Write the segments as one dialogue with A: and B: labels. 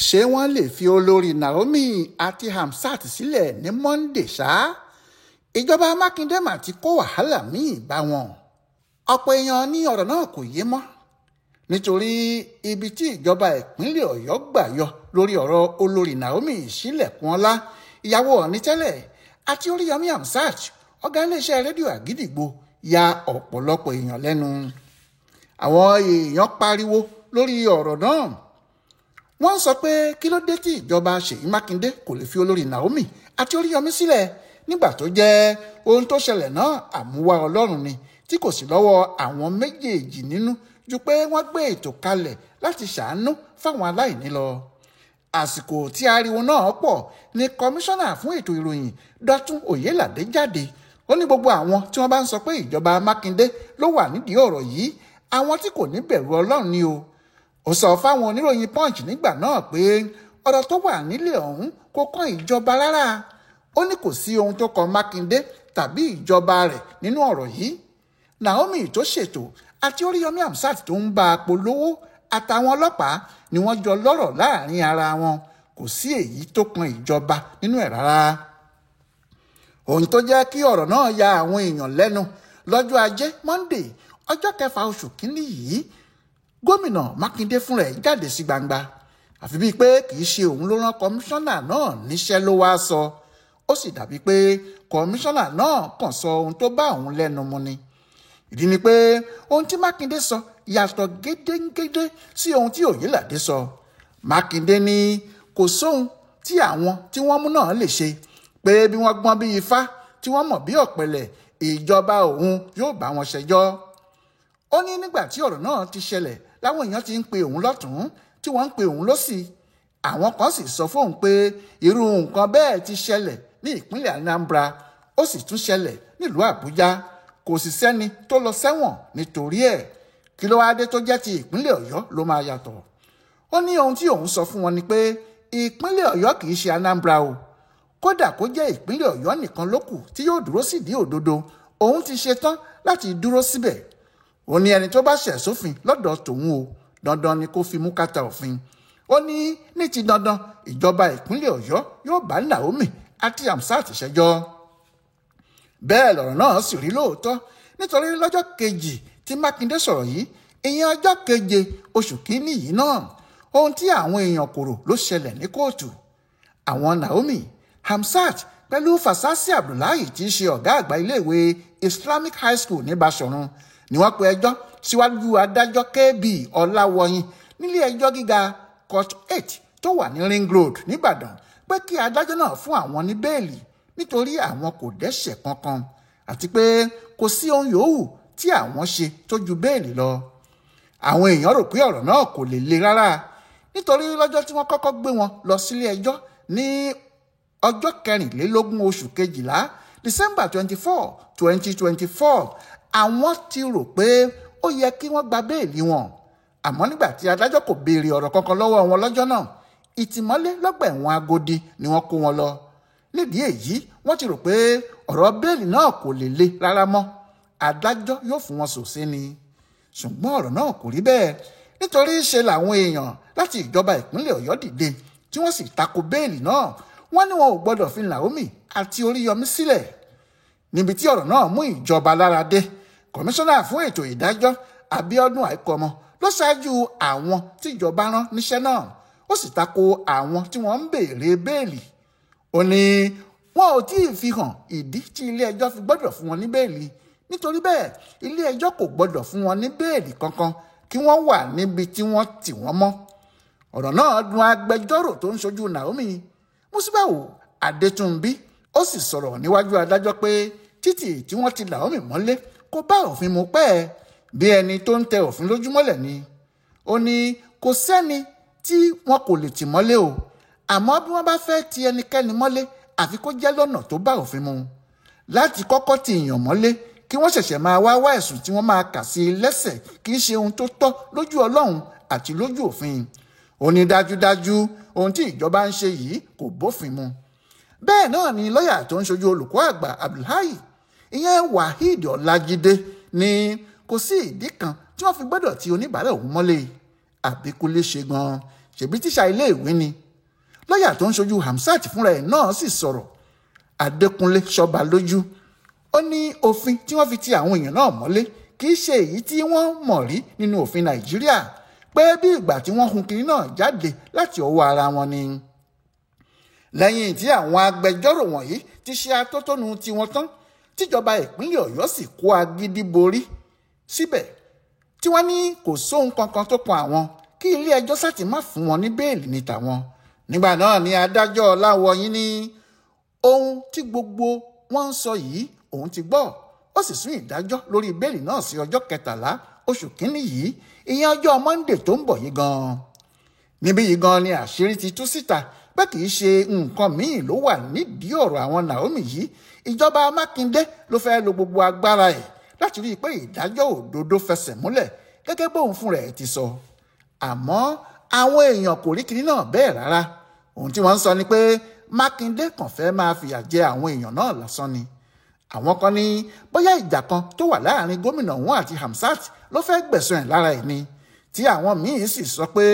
A: ṣé wọ́n lè fi Olori Naomi àti Hamzat sílẹ̀ ní Mọnde ṣá? Ìjọba Makinde mà ti kó wàhálà míì bá wọn. Ọ̀pọ̀ èèyàn ní ọ̀rọ̀ náà kò yé mọ́ nítorí ibi tí ìjọba ìpínlẹ̀ Ọ̀yọ́ gbà yọ lórí ọ̀rọ̀ Olori Naomi Sílẹ̀kùnọlá ìyàwó Ọọ̀ni tẹ́lẹ̀ àti Oríyọmí Hamzat ọ̀gá iléeṣẹ́ rédíò Àgídìgbo ya ọ̀pọ̀lọpọ̀ èèyàn lẹ́nu. Àwọn èèyàn pariwo lórí ọ̀rọ̀ náà. Wọ́n sọ pé kí ló dé tí ìjọba Ṣèyí Mákindé kò lè fi Olori Naomi àti Oríyọmí sílẹ̀ nígbà tó jẹ́ ohun tó ṣẹlẹ̀ náà àmúwá Ọlọ́run ni tí kò sí lọ́wọ́ àwọn méjèèjì nínú ju pé wọ́n gbé ètò kalẹ̀ láti ṣàánú fáwọn aláìní lọ. Àsìkò tí ariwo náà pọ̀ ni kọmíṣánná fún ètò ìròyìn Dọ̀tun Oyèládé jáde. Ó ní gbogbo àwọn tí wọ́n bá ń sọ pé ìjọba Mákindé ló wà nídìí ọ̀rọ̀ yìí àwọn tí kò ní bẹ̀rù Ọlọ́run ni o. Ó sọ fáwọn oníròyìn Punch nígbà náà pé ọ̀rọ̀ tó wà nílẹ̀ ọ̀hún kò kàn ìjọba rárá. Ó ní kò sí ohun tó kan Mákindé tàbí ìjọba rẹ̀ nínú ọ̀rọ̀ yìí. Naomi tó ṣètò àti Oríyọmí Hamzat tó ń bá a polówó àtàwọn ọlọ́pàá ni wọ́n jọ lọ́rọ̀ láàrin ara wọn. Kò sí èyí tó kan ìjọba nínú ẹ̀ rárá. Ohun tó jẹ́ kí ọ̀rọ̀ náà ya àwọn èèyàn lẹ́nu lọ́jọ́ Ajé Mọnde ọjọ́ 6 oṣù kínní yìí, gómìnà Mákindé fúnra ẹ̀ jáde sí gbangba àfi bíi pé kì í ṣe òun ló rán kọmíṣánná náà níṣẹ́ ló wá sọ. Ó sì dàbí pé kọmíṣánná náà kàn sọ ohun tó bá òun lẹ́nu mu ni. Ìdí ni pé ohun tí Mákindé sọ yàtọ̀ gédégédé sí ohun tí Oyèládé sọ. Mákindé ní kò sóhun tí àwọn tí wọ́n mú náà lè ṣe, pé bí wọ́n gbọ́n bí ifá tí wọ́n mọ̀ bí ọ̀pẹ̀lẹ̀ ìjọba òun yóò bá wọn ṣẹjọ́. Ó ní nígbà tí ọ̀rọ̀ náà ti ṣẹlẹ̀ láwọn èèyàn ti ń pe òun lọ́tùn tí wọ́n ń pe òun lósì. Àwọn kan sì sọ fóun pé irú nǹkan bẹ́ẹ̀ ti ṣẹlẹ̀ ní ìpínlẹ̀ Anambra, ó sì tún ṣẹlẹ̀ nílùú Àbújá. Kò sì sẹ́ni tó lọ sẹ́wọ̀n nítorí ẹ̀. Kí ló wá dé tó jẹ́ ti ìpínlẹ̀ Ọ̀yọ́ ló máa yàtọ̀? Ó ní ohun tí òun sọ fún wọn ni pé ìpínlẹ̀ Ọ̀yọ́ kì í ṣe Anambra o. Kódà kó jẹ́ ìpínlẹ̀ Ọ̀yọ́ nìkan ló kù tí yóò dúró sídìí òdodo, òun ti ṣetán láti dúró síbẹ̀. Ó ní ẹni tó bá ṣẹ̀ sófin lọ́dọ̀ tòun o, dandan ni kó fi mú kàtà òfin. Ó ní ti dandan ìjọba ìpínlẹ̀ Ọ̀yọ́ yóò bá Naomi àti Hamzat ṣẹjọ́. Bẹ́ẹ̀ lọ̀rọ̀ náà sì rí lóòótọ́ nítorí lọ́jọ́ kejì tí Mákindé sọ̀rọ̀ yìí, ìyẹn ọjọ́ 7 oṣù kínní yìí náà, ohun tí àwọn èèyàn kò rò ló ṣẹlẹ̀ ní kóòtù. Àwọn Naomi, Hamzat pẹ̀lú Fasasi Abdullahi tí í ṣe ọ̀gá àgbà iléèwé Islamic High School ní Bashorun ni wọ́n pe ẹjọ́ síwájú adájọ́ KB Ọláwọyìn nílé ẹjọ́ gíga Court 8 tó wà ní Ring Road nìbàdàn pé kí adájọ́ náà fún àwọn ní bẹ́ẹ̀lì nítorí àwọn kò dẹ́ṣẹ̀ kankan àti pé kò sí ohun yòówù tí àwọn ṣe tó ju bẹ́ẹ̀lì lọ. Àwọn èèyàn rò pé ọ̀rọ̀ náà kò lè le rárá nítorí lọ́jọ́ tí wọ́n kọ́kọ́ gbé wọn lọ sílé ẹjọ́ ní ọjọ́ 24 oṣù kejìlá December 24, 2024, àwọn ti rò pé ó yẹ kí wọ́n gba bẹ́ẹ̀lì wọn. Àmọ́ nígbà tí adájọ́ kò béèrè ọ̀rọ̀ kankan lọ́wọ́ wọn lọ́jọ́ náà, ìtìmọ́lé lọ́gbà ẹ̀wọ̀n Agodi ni wọ́n kó wọn lọ. Nídìí èyí wọ́n ti rò pé ọ̀rọ̀ bẹ́ẹ̀lì náà kò lè le rárá mọ́, adájọ́ yóò fún wọn sòsé ni. Ṣùgbọ́n ọ̀rọ̀ náà kò rí bẹ́ẹ̀ nítorí ṣe làwọn èèyàn láti ìjọba ìpínlẹ̀ Ọ̀yọ́ dìde tí wọ́n sì tako bẹ́ẹ̀lì náà. Wọ́n ní wọn ò gbọ́dọ̀ fi Naomi àti Oríyọmí sílẹ̀. Níbi tí ọ̀rọ̀ náà mú ìjọba lára dé, kọmíṣánná fún ètò ìdájọ́ Abíọ́dún Àìkọ́mọ ló ṣáájú àwọn tí ìjọba rán níṣẹ́ náà. Ó sì tako àwọn tí wọ́n ń béèrè bẹ́ẹ̀lì. Ó ní wọn ò tí ì fi hàn ìdí tí ilé ẹjọ́ fi gbọ́dọ̀ fún wọn ní bẹ́ẹ̀lì. Nítorí bẹ́ẹ̀ ilé ẹjọ́ kò gbọ́dọ̀ fún wọn ní bẹ́ẹ̀lì kankan kí wọ́n wà níbi tí wọ́n tì wọ́n mọ́. Ọ̀rọ̀ náà dùn agbẹjọ́rò tó ń ṣojú Naomi, Musibau Adétúnbí. Ó sì sọ̀rọ̀ níwájú adájọ́ pé títì tí wọ́n ti Naomi mọ́lé kò bá òfin mu pẹ́ẹ́, bí ẹni tó ń tẹ òfin lójúmọ́lẹ̀ ni. Ó ní kò sẹ́ni tí wọn kò lè tì mọ́lé o, àmọ́ bí wọ́n bá fẹ́ ti ẹnikẹ́ni mọ́lé àfi kó jẹ́ lọ́nà tó bá òfin mu. Láti kọ́kọ́ ti èèyàn mọ́lé kí wọ́n ṣẹ̀ṣẹ̀ máa wá ẹ̀sùn tí wọ́n máa kà sí i lẹ́sẹ̀ kì í ṣe ohun tó tọ́ lójú Ọlọ́run àti lójú òfin. Ó ní dájúdájú ohun tí ìjọba ń ṣe yìí kò bófin mu. Bẹ́ẹ̀ náà ni lọ́ọ̀yà tó ń ṣojú olùkọ́ àgbà Abdullahi, ìyẹn Waheed Ọlájídé, ní kò sí ìdí kan tí wọ́n fi gbọ́dọ̀ ti oníbàárà òun mọ́lé. Àbíkúlé ṣe gan ṣèbí tíṣà iléèwé ni. Lọ́yà tó ń ṣojú Hamzat fúnra ẹ̀ náà sì sọ̀rọ̀. Adékúnlé ṣọba lójú. Ó ní òfin tí wọ́n fi ti àwọn èèyàn náà mọ́lé kì í ṣe èyí tí wọ́n mọ̀ rí nínú òfin Nàìjíríà, pé bí ìgbà tí wọ́n hun kiri náà jáde láti ọwọ́ ara wọn ni. Lẹ́yìn tí àwọn agbẹjọ́rò wọ̀nyí ti ṣe atótónu tiwọn tán, tíjọba ìpínlẹ̀ Ọ̀yọ́ sì kó agídí borí síbẹ̀, tí wọ́n ní kò sóhun kankan tó kan àwọn, kí ilé ẹjọ́ sátì má fún wọn ní bẹ́ẹ̀lì ní tàwọn. Nígbà náà ni adájọ́ Ọláwọyìn ní ohun tí gbogbo wọn ń sọ yìí òun ti gbọ́, ó sì sún ìdájọ́ lórí bẹ́ẹ̀lì náà sí ọjọ́ 13 oṣù kínní yìí, ìyẹn ọjọ́ Mọnde tó ń bọ̀ yìí gan-an. Níbí yìí gan-an ni àṣírí ti tú síta pé kì í ṣe nǹkan míì ló wà nídìí ọ̀rọ̀ àwọn Naomi yìí. Ìjọba Makinde ló fẹ́ lo gbogbo agbára ẹ̀ láti rí i pé ìdájọ́ òdodo fẹsẹ̀ múlẹ̀ gẹ́gẹ́ bóun fún rẹ̀ ti sọ. Àmọ́ àwọn èèyàn kò rí kinní náà bẹ́ẹ̀ rárá. Ohun tí wọ́n ń sọ ni pé Makinde kàn fẹ́ máa fìyà jẹ àwọn èèyàn náà lásán ni. Àwọn kan ní bóyá ìjà kan tó wà láàrin gómìnà òun àti Hamzat ló fẹ́ gbẹ̀san ẹ̀ lára ẹ̀ ni, tí àwọn míín sì sọ pé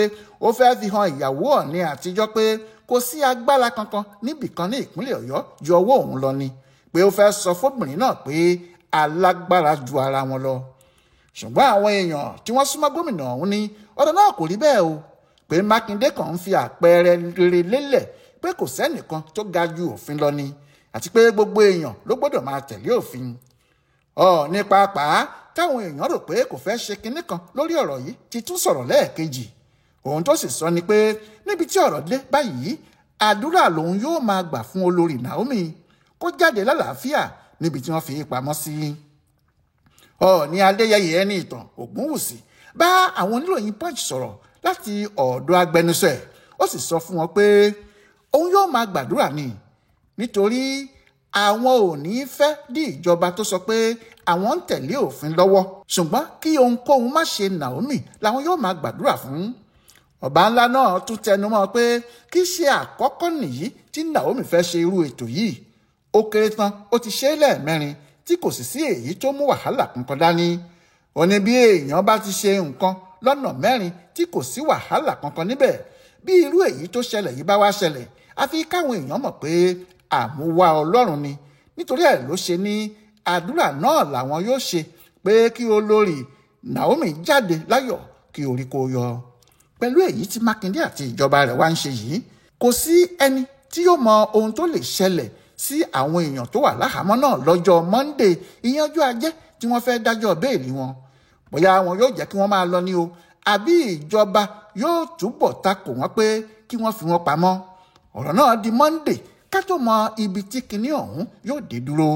A: ó fẹ́ fi hàn ìyàwó Ọọ̀ni àtijọ́ pé kò sí agbára kankan níbìkan ní ìpínlẹ̀ Ọ̀yọ́ ju ọwọ́ òun lọ ni, pé ó fẹ́ sọ fóbìnrin náà pé alágbára ju ara wọn lọ. Ṣùgbọ́n àwọn èèyàn tí wọ́n súnmọ́ gómìnà ọ̀hún ní ọ̀rọ̀ náà kò rí bẹ́ẹ̀ o, pé Makinde kàn ń fi àpẹẹrẹ rere lélẹ̀ pé kò sẹ́nìkan tó ga ju òfin lọ ni, àti pé gbogbo èèyàn ló gbọ́dọ̀ máa tẹ̀lé òfin. Ní pàápàá táwọn èèyàn rò pé kò fẹ́ ṣe kinní kan lórí ọ̀rọ̀ yìí ti tún sọ̀rọ̀ lẹ́ẹ̀kejì. Ohun tó sì sọ ni pé níbi tí ọ̀rọ̀ dé báyìí, àdúrà lòun yóò máa gbà fún Olori Naomi kó jáde lálàáfíà níbi tí wọ́n fi pamọ́ sí. Ọọ̀ni Adéyẹyè ẹni ìtàn Ògúnwùsì bá àwọn oníròyìn Punch sọ̀rọ̀ láti ọ̀dọ̀ agbẹnusọ ẹ̀, ó sì sọ fún wọn pé òun yóò máa gbàdúrà ni, nítorí àwọn ò ní fẹ́ dí ìjọba tó sọ pé àwọn ń tẹ̀lé òfin lọ́wọ́, ṣùgbọ́n kí ohunkóhun má ṣe Naomi làwọn yóò máa gbàdúrà fún. Ọba ńlá náà tún tẹnumọ́ pé kì í ṣe àkọ́kọ́ nìyí tí Naomi fẹ́ ṣe irú ètò yìí. Ó kéré tán ó ti ṣe é lẹ́ẹ̀mẹ́rin tí kò sì sí èyí tó mú wàhálà kankan dání. Ó ní bí èèyàn bá ti ṣe nǹkan lọ́nà 4 tí kò sí wàhálà kankan níbẹ̀, bí irú èyí tó ṣẹlẹ̀ yìí bá wá ṣẹlẹ̀, àfi káwọn èèyàn mọ̀ pé àmúwá Ọlọ́run ni. Nítorí ẹ̀ ló ṣe ní àdúrà náà làwọn yóò ṣe pé kí Olori Naomi jáde láyọ̀ kí orí kó yọ. Pẹ̀lú èyí tí Makinde àti ìjọba rẹ̀ wá ń ṣe yìí, kò sí ẹni tí yóò mọ ohun tó lè ṣẹlẹ̀ sí àwọn èèyàn tó wà láhàámọ́ náà lọ́jọ́ Mọnde, ìyẹn ọjọ́ Ajé tí wọ́n fẹ́ dájọ́ béèlì wọn. Bóyá wọn yóò jẹ́ kí wọ́n máa lọ ní o, àbí ìjọba yóò túbọ̀ takò wọ́n pé kí wọ́n fi wọn pamọ́. Ọ̀rọ̀ náà di Mọnde ká tó mọ ibi tí kinní ọ̀hún yóò dé dúró.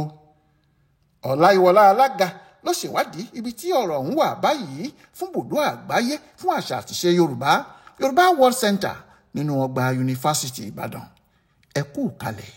A: Ọláyíwọlá alága ló ṣèwádìí ibi tí ọ̀rọ̀ ọ̀hún wà báyìí fún bùdó àgbáyé fún àṣà àtìṣe Yorùbá World Center nínú ọgbà Yunifásítì Ìbàdàn. Ẹ kú kalẹ̀.